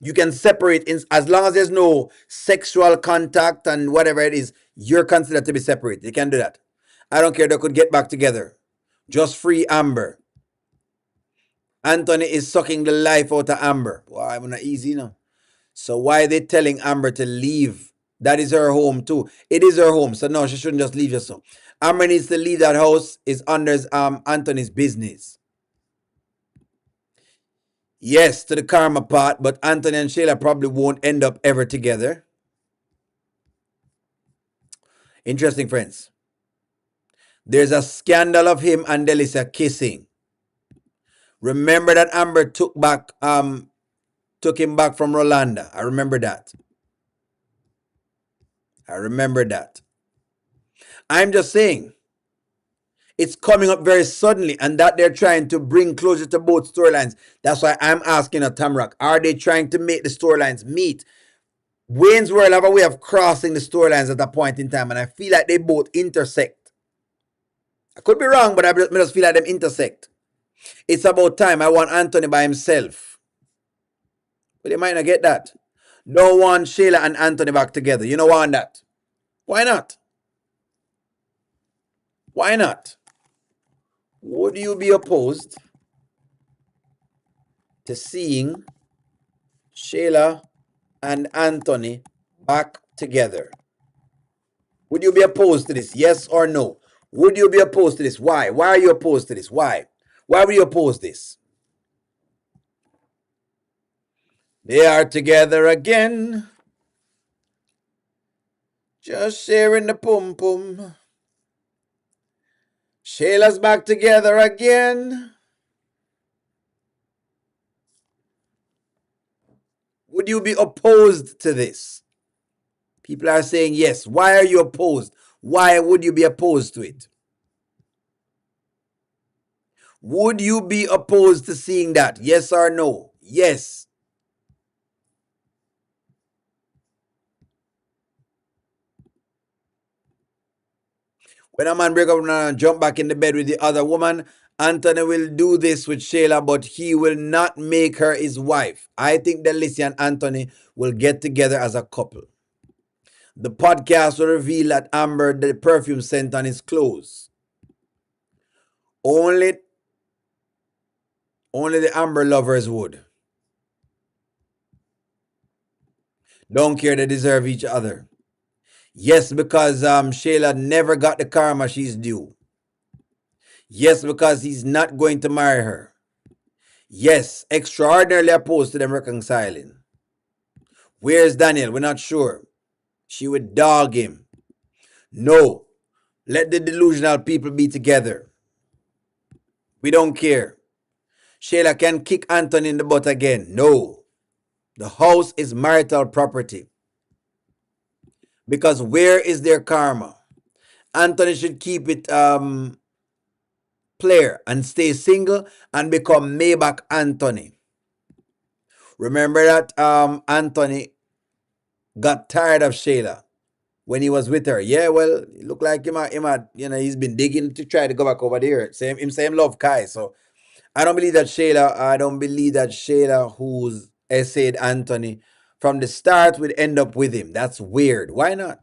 You can separate as long as there's no sexual contact and whatever it is, you're considered to be separated. You can do that. I don't care, they could get back together. Just free Amber. Anthony is sucking the life out of Amber. Well, I'm not easy now. So why are they telling Amber to leave? That is her home too. It is her home. So no, she shouldn't just leave just so. Amber needs to leave that house. Is under Anthony's business. Yes, to the karma part, but Anthony and Shayla probably won't end up ever together. Interesting, friends. There's a scandal of him and Delicia kissing. Remember that Amber took him back from Rolanda. I remember that. I'm just saying, it's coming up very suddenly, and that they're trying to bring closure to both storylines. That's why I'm asking a Tamrock, are they trying to make the storylines meet? Wayne's World have a way of crossing the storylines at a point in time, and I feel like they both intersect. I could be wrong, but I just feel like them intersect. It's about time. I want Anthony by himself. But they might not get that. Don't want Shayla and Anthony back together. You don't want that. Why not? Why not? Would you be opposed to seeing Shayla and Anthony back together? Would you be opposed to this? Yes or no? Would you be opposed to this? Why? Why are you opposed to this? Why? Why would you oppose this? They are together again. Just sharing the pum pum. Shayla's back together again. Would you be opposed to this? People are saying yes. Why are you opposed? Why would you be opposed to it? Would you be opposed to seeing that? Yes or no? Yes. When a man break up and jump back in the bed with the other woman, Anthony will do this with Shayla, but he will not make her his wife. I think Delicia and Anthony will get together as a couple. The podcast will reveal that Amber the perfume scent on his clothes. Only the Amber lovers would. Don't care, they deserve each other. Yes, because Shayla never got the karma she's due. Yes, because he's not going to marry her. Yes, extraordinarily opposed to them reconciling. Where's Daniel? We're not sure. She would dog him. No, let the delusional people be together. We don't care. Shayla can kick Anthony in the butt again. No, the house is marital property. Because where is their karma? Anthony should keep it player and stay single and become Maybach Anthony. Remember that Anthony got tired of Shayla when he was with her. Yeah, well, it looked like he's been digging to try to go back over there. Same love Kai. So I don't believe that Shayla, who's essayed Anthony from the start, would end up with him. That's weird. Why not?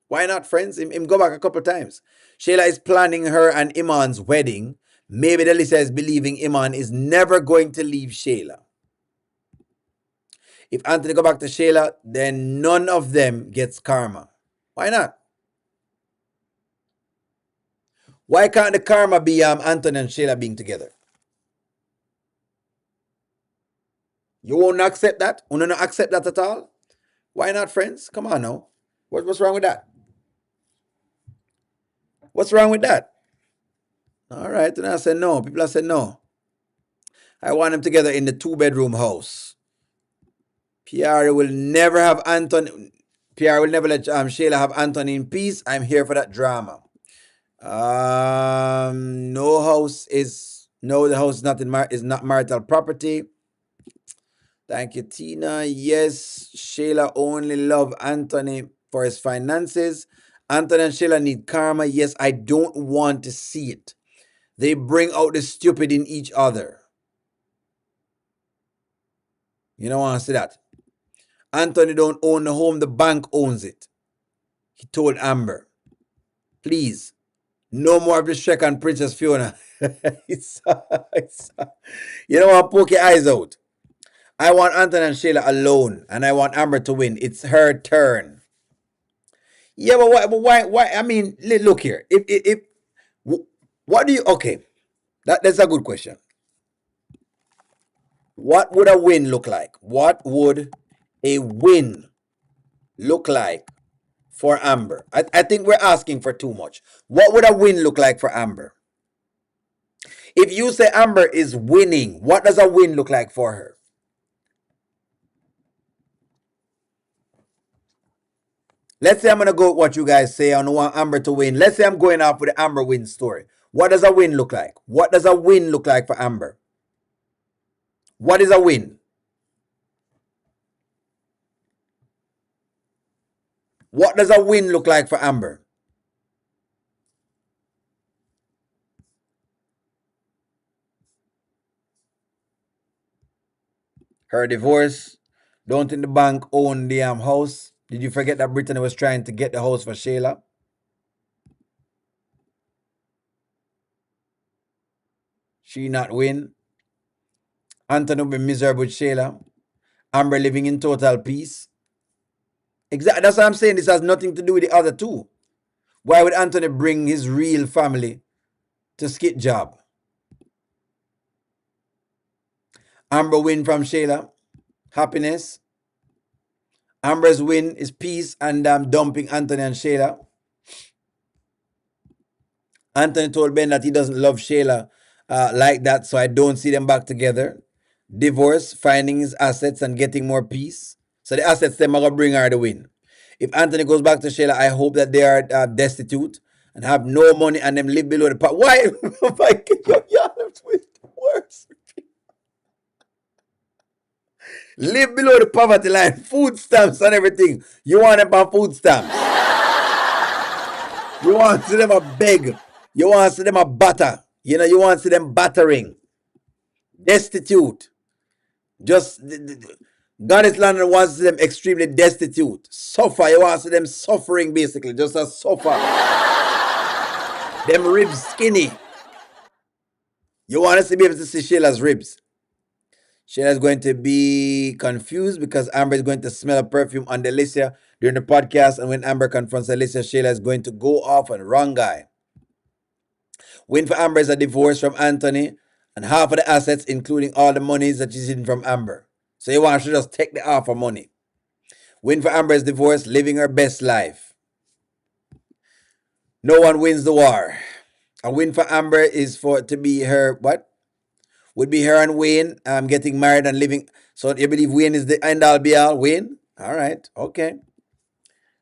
Why not, friends? Him go back a couple times. Shayla is planning her and Iman's wedding. Maybe Delicia is believing Iman is never going to leave Shayla. If Anthony go back to Shayla, then none of them gets karma. Why not? Why can't the karma be Anthony and Shayla being together? You won't accept that? You won't accept that at all? Why not, friends? Come on now. What's wrong with that? What's wrong with that? All right, and I said no. People have said no. I want them together in the 2-bedroom house. PR will never have Anthony. PR will never let Shayla have Anthony in peace. I'm here for that drama. No house is No, the house is not marital property. Thank you, Tina. Yes, Shayla only love Anthony for his finances. Anthony and Shayla need karma. Yes, I don't want to see it. They bring out the stupid in each other. You don't want to see that. Anthony don't own the home, the bank owns it. He told Amber, please, no more of the Shrek and Princess Fiona. You don't want to poke your eyes out. I want Anthony and Shayla alone, and I want Amber to win. It's her turn. Yeah, but why? I mean, look here. If what do you? Okay, that's a good question. What would a win look like? What would a win look like for Amber? I think we're asking for too much. What would a win look like for Amber? If you say Amber is winning, what does a win look like for her? Let's say I'm going to go with what you guys say. I don't want Amber to win. Let's say I'm going off with the Amber win story. What does a win look like? What does a win look like for Amber? What is a win? What does a win look like for Amber? Her divorce. Don't think the bank own the house. Did you forget that Brittany was trying to get the house for Shayla? She not win. Anthony will be miserable with Shayla. Amber living in total peace. Exactly. That's what I'm saying. This has nothing to do with the other two. Why would Anthony bring his real family to Skit job? Amber win from Shayla. Happiness. Amber's win is peace and dumping Anthony and Shayla. Anthony told Ben that he doesn't love Shayla like that, so I don't see them back together. Divorce, finding his assets and getting more peace. So the assets them are going to bring her the win. If Anthony goes back to Shayla, I hope that they are destitute and have no money and them live below the poverty. Why? Y'all have worse. Live below the poverty line, food stamps and everything. You want them on food stamps. You want to see them a beg. You want to see them a batter. You want to see them battering. Destitute. Just Goddess London wants to see them extremely destitute. Suffer. You want to see them suffering basically. Just a suffer. Them ribs skinny. You want to be able to see Shayla's ribs. Shayla's going to be confused because Amber is going to smell a perfume on Delicia during the podcast. And when Amber confronts Delicia, Shayla is going to go off on the wrong guy. Win for Amber is a divorce from Anthony and half of the assets, including all the monies that she's hidden from Amber. So you want to just take the half of money. Win for Amber is divorce, living her best life. No one wins the war. A win for Amber is for to be her, what? Would be her and Wayne getting married and living. So you believe Wayne is the end all be all? Wayne? All right. Okay.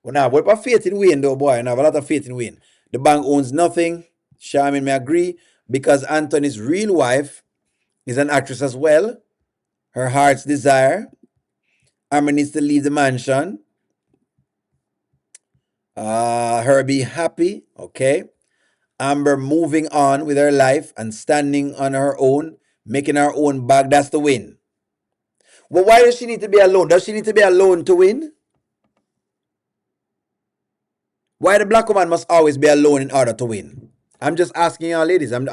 Well, now, what about faith in Wayne, though, boy? I have a lot of faith in Wayne. The bank owns nothing. Charmin may agree because Anthony's real wife is an actress as well. Her heart's desire. Amber needs to leave the mansion. Her be happy. Okay. Amber moving on with her life and standing on her own, making her own bag. That's the win. Well, why does she need to be alone? Does she need to be alone to win? Why the black woman must always be alone in order to win? I'm just asking y'all ladies. I'm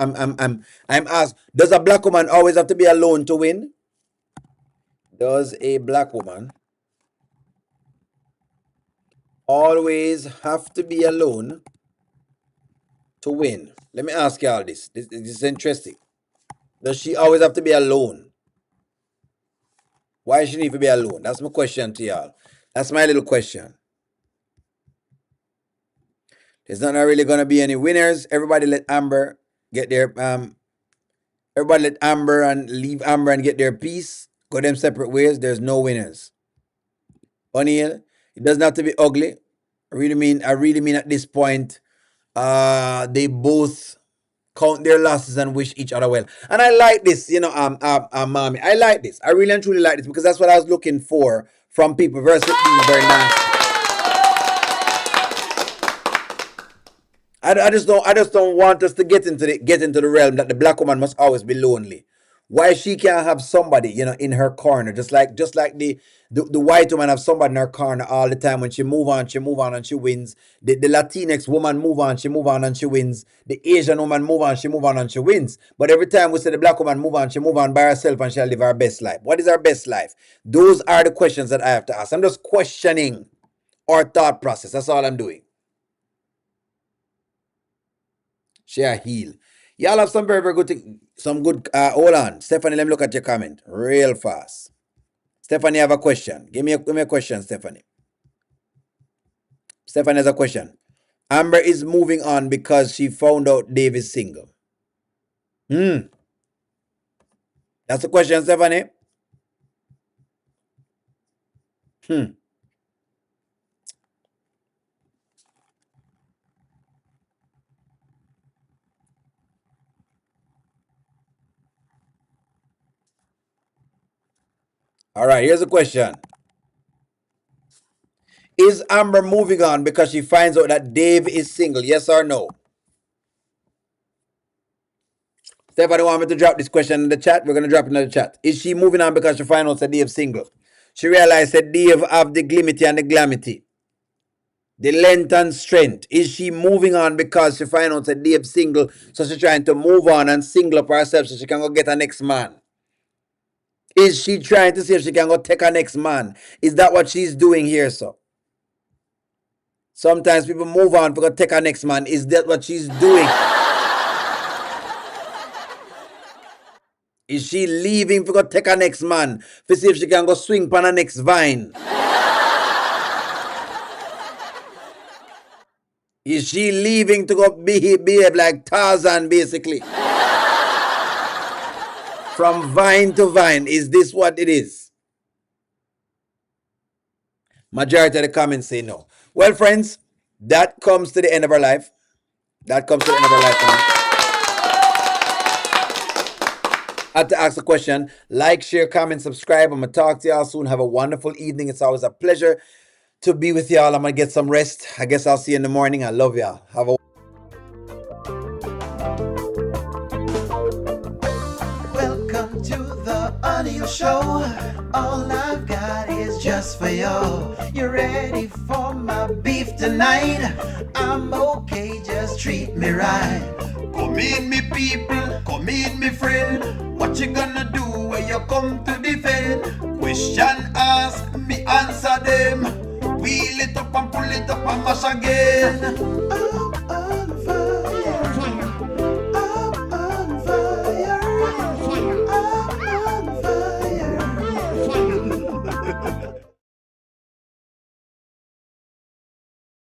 asked, does a black woman always have to be alone to win? Does a black woman always have to be alone to win? Let me ask y'all this. This is interesting. Does she always have to be alone? Why does she need to be alone? That's my question to y'all. That's my little question. There's not really gonna be any winners. Everybody let Amber get their everybody let Amber and leave Amber and get their peace. Go them separate ways. There's no winners. Oneil, it doesn't have to be ugly. I really mean at this point, they both count their losses and wish each other well. And I like this, mommy. I like this. I really and truly like this because that's what I was looking for from people versus being very nasty. I just don't want us to get into the realm that the black woman must always be lonely. Why she can't have somebody, in her corner, just like the white woman have somebody in her corner all the time. When she move on and she wins. The Latinx woman move on and she wins. The Asian woman move on and she wins. But every time we say the black woman move on by herself and she'll live her best life. What is her best life? Those are the questions that I have to ask. I'm just questioning our thought process. That's all I'm doing. Share heal. Y'all have some very, very good thing. Some good hold on. Stephanie, let me look at your comment real fast. Stephanie, have a question. Give me a question, Stephanie. Stephanie has a question. Amber is moving on because she found out Dave is single. That's the question, Stephanie. All right, here's a question. Is Amber moving on because she finds out that Dave is single? Yes or no? Stephanie want me to drop this question in the chat. We're going to drop it in the chat. Is she moving on because she finds out that Dave is single? She realized that Dave have the glimity and the glamity. The length and strength. Is she moving on because she finds out that Dave is single, so she's trying to move on and single up herself so she can go get her next man? Is she trying to see if she can go take her next man? Is that what she's doing here, so? Sometimes people move on to go take her next man. Is that what she's doing? Is she leaving to go take her next man to see if she can go swing on her next vine? Is she leaving to go behave like Tarzan, basically? From vine to vine. Is this what it is? Majority of the comments say no. Well, friends, that comes to the end of our life. That comes to the end of our life. I had to ask a question. Like, share, comment, subscribe. I'm going to talk to y'all soon. Have a wonderful evening. It's always a pleasure to be with y'all. I'm going to get some rest. I guess I'll see you in the morning. I love y'all. Have a Welcome to the Oneiltv show. All I've got is just for you. You ready for my beef tonight? I'm okay, just treat me right. Come in, me people, come in, me friend. What you gonna do when you come to defend? Question ask, me answer them. Wheel it up and pull it up and mash again.